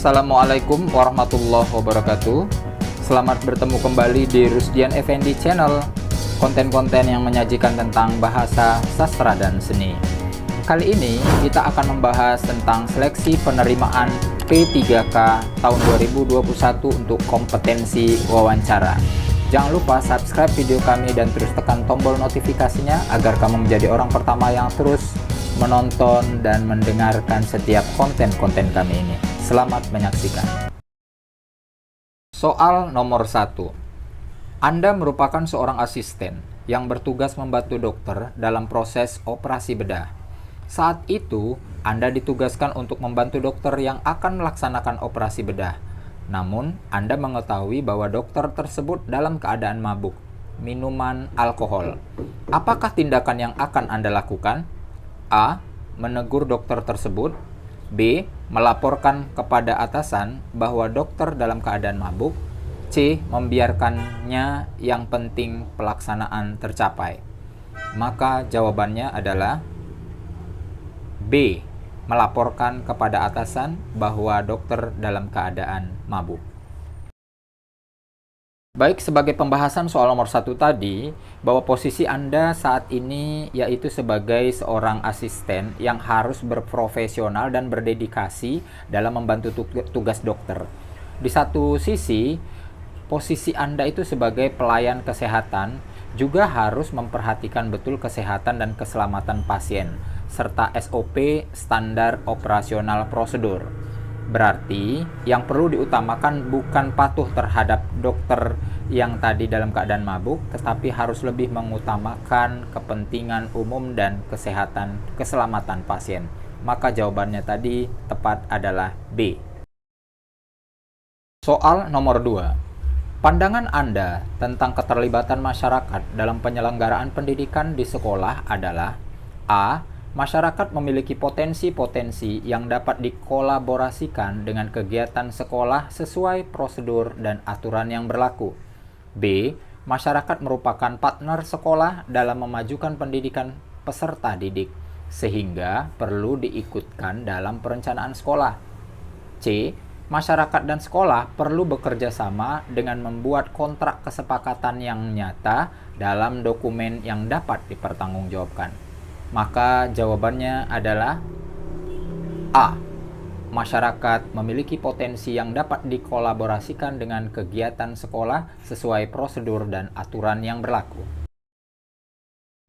Assalamualaikum warahmatullahi wabarakatuh. Selamat bertemu kembali di Rusdian Effendi Channel, konten-konten yang menyajikan tentang bahasa, sastra, dan seni. Kali ini kita akan membahas tentang seleksi penerimaan P3K tahun 2021 untuk kompetensi wawancara. Jangan lupa subscribe video kami dan terus tekan tombol notifikasinya agar kamu menjadi orang pertama yang terus menonton dan mendengarkan setiap konten-konten kami ini. Selamat menyaksikan. Soal nomor 1. Anda merupakan seorang asisten yang bertugas membantu dokter dalam proses operasi bedah. Saat itu, Anda ditugaskan untuk membantu dokter yang akan melaksanakan operasi bedah. Namun, Anda mengetahui bahwa dokter tersebut dalam keadaan mabuk, minuman alkohol. Apakah tindakan yang akan Anda lakukan? A. Menegur dokter tersebut. B. Melaporkan kepada atasan bahwa dokter dalam keadaan mabuk. C. Membiarkannya, yang penting pelaksanaan tercapai. Maka jawabannya adalah B. Melaporkan kepada atasan bahwa dokter dalam keadaan mabuk. Baik, sebagai pembahasan soal nomor 1 tadi, bahwa posisi Anda saat ini yaitu sebagai seorang asisten yang harus berprofesional dan berdedikasi dalam membantu tugas dokter. Di satu sisi, posisi Anda itu sebagai pelayan kesehatan juga harus memperhatikan betul kesehatan dan keselamatan pasien, serta SOP standar operasional prosedur. Berarti, yang perlu diutamakan bukan patuh terhadap dokter yang tadi dalam keadaan mabuk, tetapi harus lebih mengutamakan kepentingan umum dan keselamatan pasien. Maka jawabannya tadi tepat adalah B. Soal nomor 2. Pandangan Anda tentang keterlibatan masyarakat dalam penyelenggaraan pendidikan di sekolah adalah A. Masyarakat memiliki potensi-potensi yang dapat dikolaborasikan dengan kegiatan sekolah sesuai prosedur dan aturan yang berlaku. B. Masyarakat merupakan partner sekolah dalam memajukan pendidikan peserta didik, sehingga perlu diikutkan dalam perencanaan sekolah. C. Masyarakat dan sekolah perlu bekerja sama dengan membuat kontrak kesepakatan yang nyata dalam dokumen yang dapat dipertanggungjawabkan. Maka jawabannya adalah A. Masyarakat memiliki potensi yang dapat dikolaborasikan dengan kegiatan sekolah sesuai prosedur dan aturan yang berlaku.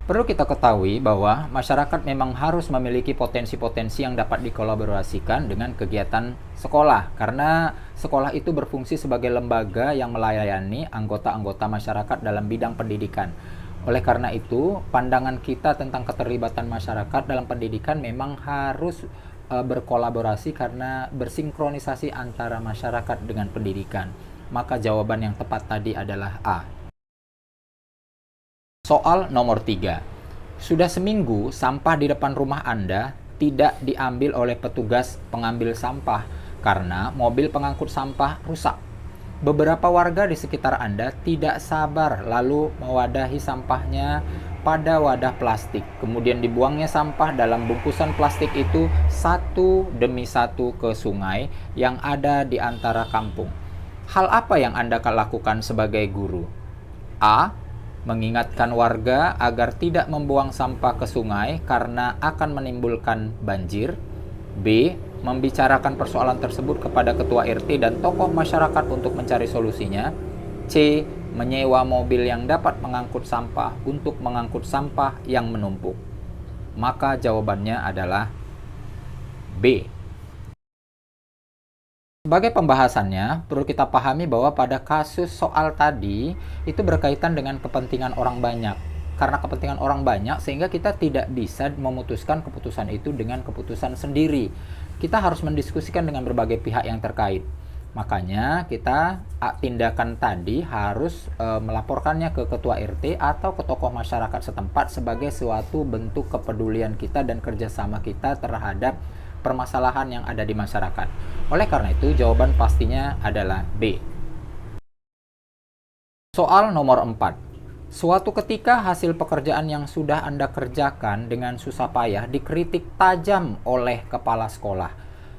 Perlu kita ketahui bahwa masyarakat memang harus memiliki potensi-potensi yang dapat dikolaborasikan dengan kegiatan sekolah, karena sekolah itu berfungsi sebagai lembaga yang melayani anggota-anggota masyarakat dalam bidang pendidikan. Oleh karena itu, pandangan kita tentang keterlibatan masyarakat dalam pendidikan memang harus berkolaborasi karena bersinkronisasi antara masyarakat dengan pendidikan. Maka jawaban yang tepat tadi adalah A. Soal nomor 3. Sudah seminggu sampah di depan rumah Anda tidak diambil oleh petugas pengambil sampah karena mobil pengangkut sampah rusak. Beberapa warga di sekitar Anda tidak sabar lalu mewadahi sampahnya pada wadah plastik. Kemudian dibuangnya sampah dalam bungkusan plastik itu satu demi satu ke sungai yang ada di antara kampung. Hal apa yang Anda akan lakukan sebagai guru? A. Mengingatkan warga agar tidak membuang sampah ke sungai karena akan menimbulkan banjir. B. Membicarakan persoalan tersebut kepada ketua RT dan tokoh masyarakat untuk mencari solusinya. C. Menyewa mobil yang dapat mengangkut sampah untuk mengangkut sampah yang menumpuk. Maka jawabannya adalah B. Sebagai pembahasannya, perlu kita pahami bahwa pada kasus soal tadi itu berkaitan dengan kepentingan orang banyak. Karena kepentingan orang banyak, sehingga kita tidak bisa memutuskan keputusan itu dengan keputusan sendiri. Kita harus mendiskusikan dengan berbagai pihak yang terkait. Makanya kita tindakan tadi harus melaporkannya ke ketua RT atau ke tokoh masyarakat setempat sebagai suatu bentuk kepedulian kita dan kerjasama kita terhadap permasalahan yang ada di masyarakat. Oleh karena itu, jawaban pastinya adalah B. Soal nomor 4. Suatu ketika hasil pekerjaan yang sudah Anda kerjakan dengan susah payah dikritik tajam oleh kepala sekolah.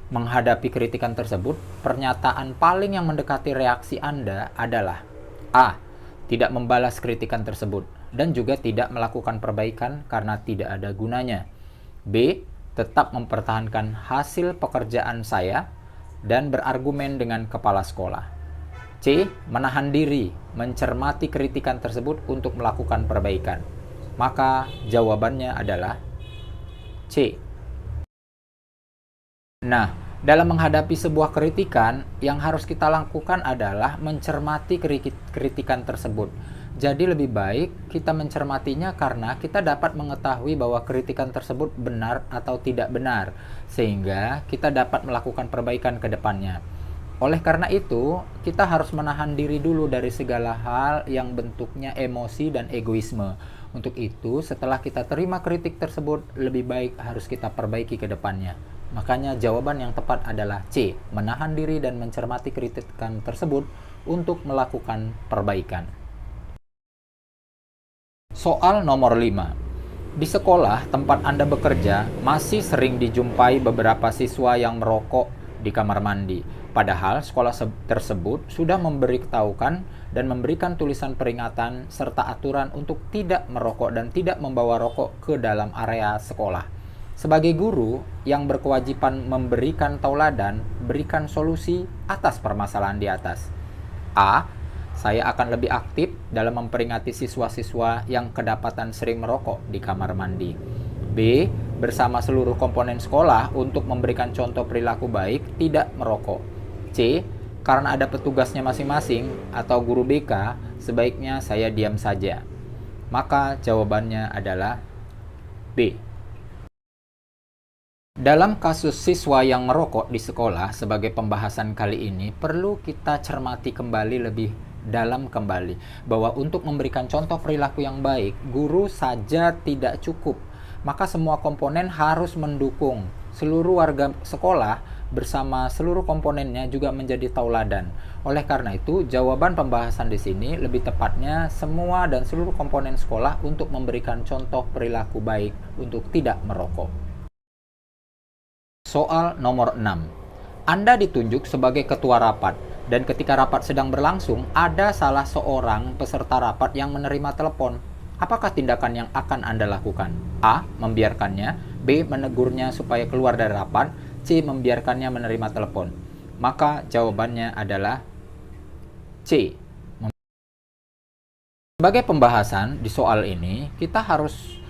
Menghadapi kritikan tersebut, pernyataan paling yang mendekati reaksi Anda adalah A. Tidak membalas kritikan tersebut dan juga tidak melakukan perbaikan karena tidak ada gunanya. B. Tetap mempertahankan hasil pekerjaan saya dan berargumen dengan kepala sekolah. C. Menahan diri, mencermati kritikan tersebut untuk melakukan perbaikan. Maka jawabannya adalah C. Nah, dalam menghadapi sebuah kritikan, yang harus kita lakukan adalah mencermati kritikan tersebut. Jadi lebih baik kita mencermatinya karena kita dapat mengetahui bahwa kritikan tersebut benar atau tidak benar, sehingga kita dapat melakukan perbaikan ke depannya. Oleh karena itu, kita harus menahan diri dulu dari segala hal yang bentuknya emosi dan egoisme. Untuk itu, setelah kita terima kritik tersebut, lebih baik harus kita perbaiki ke depannya. Makanya jawaban yang tepat adalah C, menahan diri dan mencermati kritikan tersebut untuk melakukan perbaikan. Soal nomor 5. Di sekolah tempat Anda bekerja, masih sering dijumpai beberapa siswa yang merokok di kamar mandi. Padahal sekolah tersebut sudah memberitahukan dan memberikan tulisan peringatan serta aturan untuk tidak merokok dan tidak membawa rokok ke dalam area sekolah. Sebagai guru yang berkewajiban memberikan tauladan, berikan solusi atas permasalahan di atas. A. Saya akan lebih aktif dalam memperingati siswa-siswa yang kedapatan sering merokok di kamar mandi. B. Bersama seluruh komponen sekolah untuk memberikan contoh perilaku baik tidak merokok. C. Karena ada petugasnya masing-masing atau guru BK, sebaiknya saya diam saja. Maka jawabannya adalah B. Dalam kasus siswa yang merokok di sekolah, sebagai pembahasan kali ini, perlu kita cermati kembali lebih dalam kembali bahwa untuk memberikan contoh perilaku yang baik, guru saja tidak cukup. Maka semua komponen harus mendukung. Seluruh warga sekolah bersama seluruh komponennya juga menjadi tauladan. Oleh karena itu, jawaban pembahasan di sini lebih tepatnya semua dan seluruh komponen sekolah untuk memberikan contoh perilaku baik untuk tidak merokok. Soal nomor 6. Anda ditunjuk sebagai ketua rapat, dan ketika rapat sedang berlangsung, ada salah seorang peserta rapat yang menerima telepon. Apakah tindakan yang akan Anda lakukan? A. Membiarkannya. B. Menegurnya supaya keluar dari rapat. C. Membiarkannya menerima telepon. Maka jawabannya adalah C. Sebagai pembahasan di soal ini, kita harus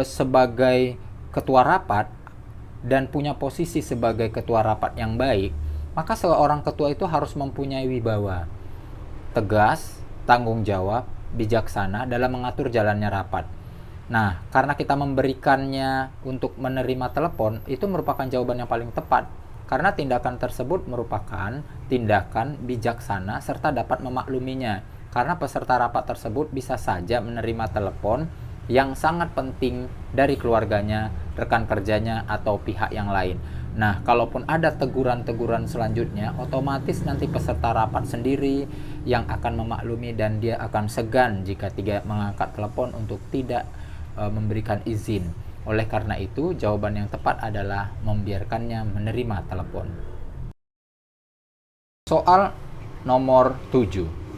sebagai ketua rapat dan punya posisi sebagai ketua rapat yang baik, maka seorang ketua itu harus mempunyai wibawa, tegas, tanggung jawab, bijaksana dalam mengatur jalannya rapat. Nah, karena kita memberikannya untuk menerima telepon, itu merupakan jawaban yang paling tepat. Karena tindakan tersebut merupakan tindakan bijaksana serta dapat memakluminya. Karena peserta rapat tersebut bisa saja menerima telepon yang sangat penting dari keluarganya, rekan kerjanya, atau pihak yang lain. Nah, kalaupun ada teguran-teguran selanjutnya, otomatis nanti peserta rapat sendiri yang akan memaklumi dan dia akan segan jika tidak mengangkat telepon untuk tidak memberikan izin. Oleh karena itu, jawaban yang tepat adalah membiarkannya menerima telepon. Soal nomor 7.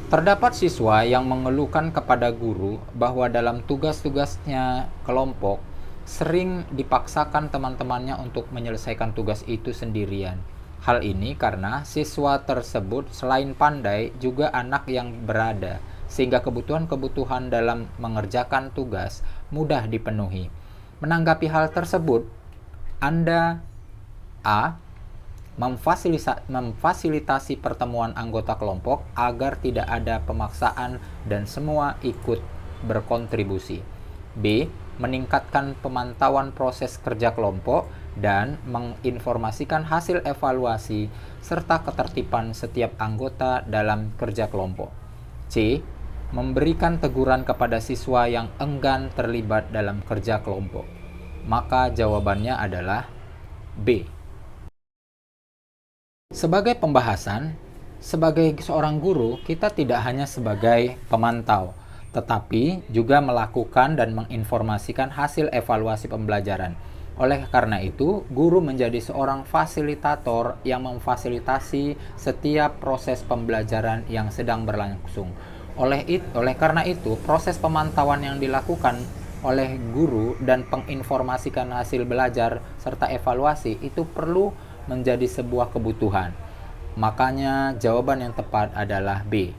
Terdapat siswa yang mengeluhkan kepada guru bahwa dalam tugas-tugasnya kelompok sering dipaksakan teman-temannya untuk menyelesaikan tugas itu sendirian. Hal ini karena siswa tersebut selain pandai juga anak yang berada, sehingga kebutuhan-kebutuhan dalam mengerjakan tugas mudah dipenuhi. Menanggapi hal tersebut, Anda A. Memfasilitasi pertemuan anggota kelompok agar tidak ada pemaksaan dan semua ikut berkontribusi. B. Meningkatkan pemantauan proses kerja kelompok dan menginformasikan hasil evaluasi serta ketertiban setiap anggota dalam kerja kelompok. C. Memberikan teguran kepada siswa yang enggan terlibat dalam kerja kelompok. Maka jawabannya adalah B. Sebagai pembahasan, sebagai seorang guru, kita tidak hanya sebagai pemantau, tetapi juga melakukan dan menginformasikan hasil evaluasi pembelajaran. Oleh karena itu, guru menjadi seorang fasilitator yang memfasilitasi setiap proses pembelajaran yang sedang berlangsung. Oleh karena itu, proses pemantauan yang dilakukan oleh guru dan penginformasikan hasil belajar serta evaluasi itu perlu menjadi sebuah kebutuhan. Makanya jawaban yang tepat adalah B.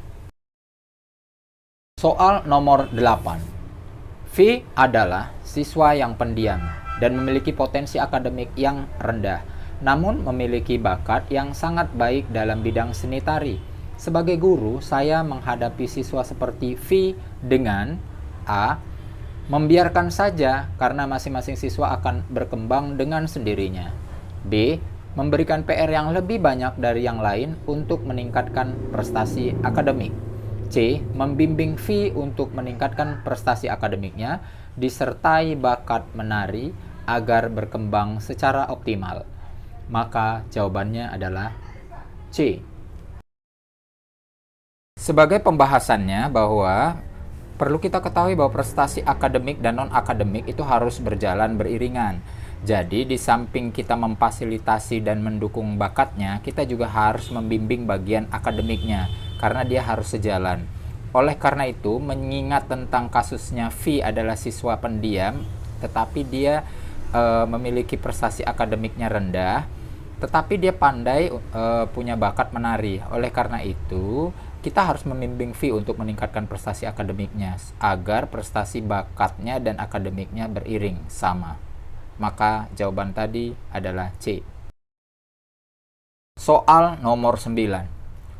Soal nomor 8. V adalah siswa yang pendiam dan memiliki potensi akademik yang rendah, namun memiliki bakat yang sangat baik dalam bidang seni tari. Sebagai guru, saya menghadapi siswa seperti V dengan A. Membiarkan saja karena masing-masing siswa akan berkembang dengan sendirinya. B. Memberikan PR yang lebih banyak dari yang lain untuk meningkatkan prestasi akademik. C. Membimbing V untuk meningkatkan prestasi akademiknya, disertai bakat menari agar berkembang secara optimal. Maka jawabannya adalah C. Sebagai pembahasannya bahwa perlu kita ketahui bahwa prestasi akademik dan non-akademik itu harus berjalan beriringan. Jadi di samping kita memfasilitasi dan mendukung bakatnya, kita juga harus membimbing bagian akademiknya karena dia harus sejalan. Oleh karena itu, mengingat tentang kasusnya V adalah siswa pendiam, tetapi dia memiliki prestasi akademiknya rendah, tetapi dia pandai punya bakat menari. Oleh karena itu, kita harus membimbing V untuk meningkatkan prestasi akademiknya agar prestasi bakatnya dan akademiknya beriring sama. Maka jawaban tadi adalah C. Soal nomor 9.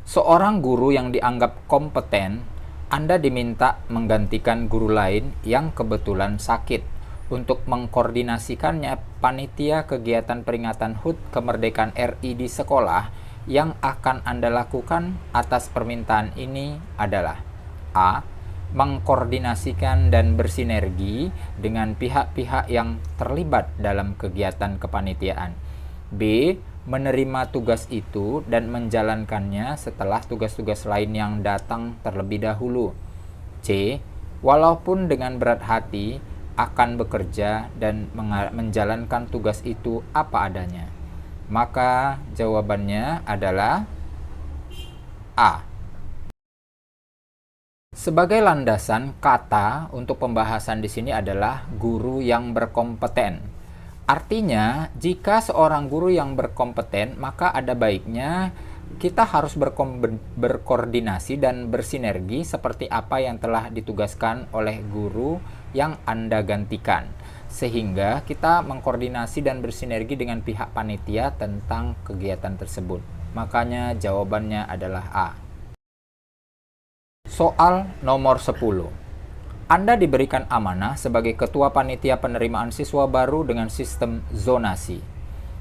Seorang guru yang dianggap kompeten, Anda diminta menggantikan guru lain yang kebetulan sakit. Untuk mengkoordinasikannya, panitia kegiatan peringatan HUT Kemerdekaan RI di sekolah yang akan Anda lakukan atas permintaan ini adalah A. Mengkoordinasikan dan bersinergi dengan pihak-pihak yang terlibat dalam kegiatan kepanitiaan. B. Menerima tugas itu dan menjalankannya setelah tugas-tugas lain yang datang terlebih dahulu. C. Walaupun dengan berat hati akan bekerja dan menjalankan tugas itu apa adanya. Maka jawabannya adalah A. Sebagai landasan kata untuk pembahasan di sini adalah guru yang berkompeten. Artinya, jika seorang guru yang berkompeten, maka ada baiknya kita harus berkoordinasi dan bersinergi seperti apa yang telah ditugaskan oleh guru yang Anda gantikan. Sehingga kita mengkoordinasi dan bersinergi dengan pihak panitia tentang kegiatan tersebut. Makanya jawabannya adalah A. Soal nomor 10. Anda diberikan amanah sebagai ketua panitia penerimaan siswa baru dengan sistem zonasi.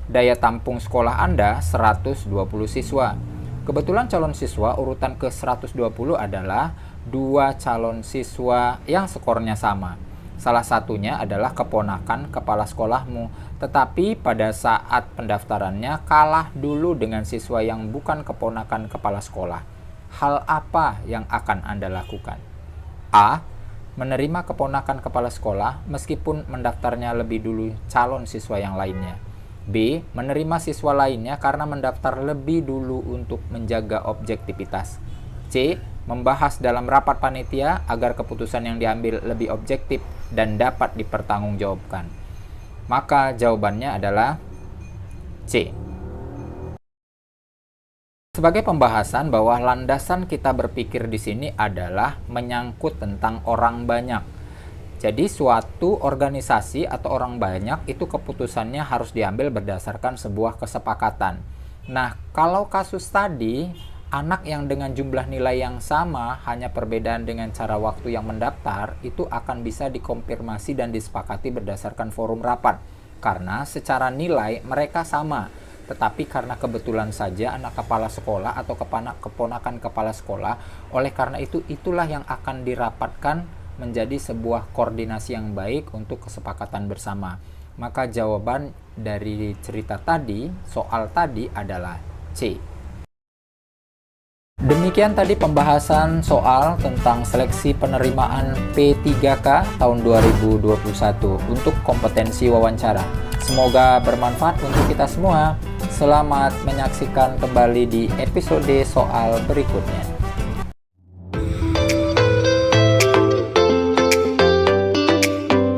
Daya tampung sekolah Anda 120 siswa. Kebetulan calon siswa urutan ke-120 adalah 2 calon siswa yang skornya sama. Salah satunya adalah keponakan kepala sekolahmu, tetapi pada saat pendaftarannya kalah dulu dengan siswa yang bukan keponakan kepala sekolah. Hal apa yang akan Anda lakukan? A. Menerima keponakan kepala sekolah meskipun mendaftarnya lebih dulu calon siswa yang lainnya. B. Menerima siswa lainnya karena mendaftar lebih dulu untuk menjaga objektivitas. C. Membahas dalam rapat panitia agar keputusan yang diambil lebih objektif dan dapat dipertanggungjawabkan. Maka jawabannya adalah C. Sebagai pembahasan bahwa landasan kita berpikir di sini adalah menyangkut tentang orang banyak. Jadi suatu organisasi atau orang banyak itu keputusannya harus diambil berdasarkan sebuah kesepakatan. Nah, kalau kasus tadi, anak yang dengan jumlah nilai yang sama, hanya perbedaan dengan cara waktu yang mendaftar, itu akan bisa dikonfirmasi dan disepakati berdasarkan forum rapat. Karena secara nilai mereka sama. Tetapi karena kebetulan saja anak kepala sekolah atau keponakan kepala sekolah, oleh karena itu itulah yang akan dirapatkan menjadi sebuah koordinasi yang baik untuk kesepakatan bersama. Maka jawaban dari cerita tadi, soal tadi adalah C. Demikian tadi pembahasan soal tentang seleksi penerimaan P3K tahun 2021 untuk kompetensi wawancara. Semoga bermanfaat untuk kita semua. Selamat menyaksikan kembali di episode soal berikutnya.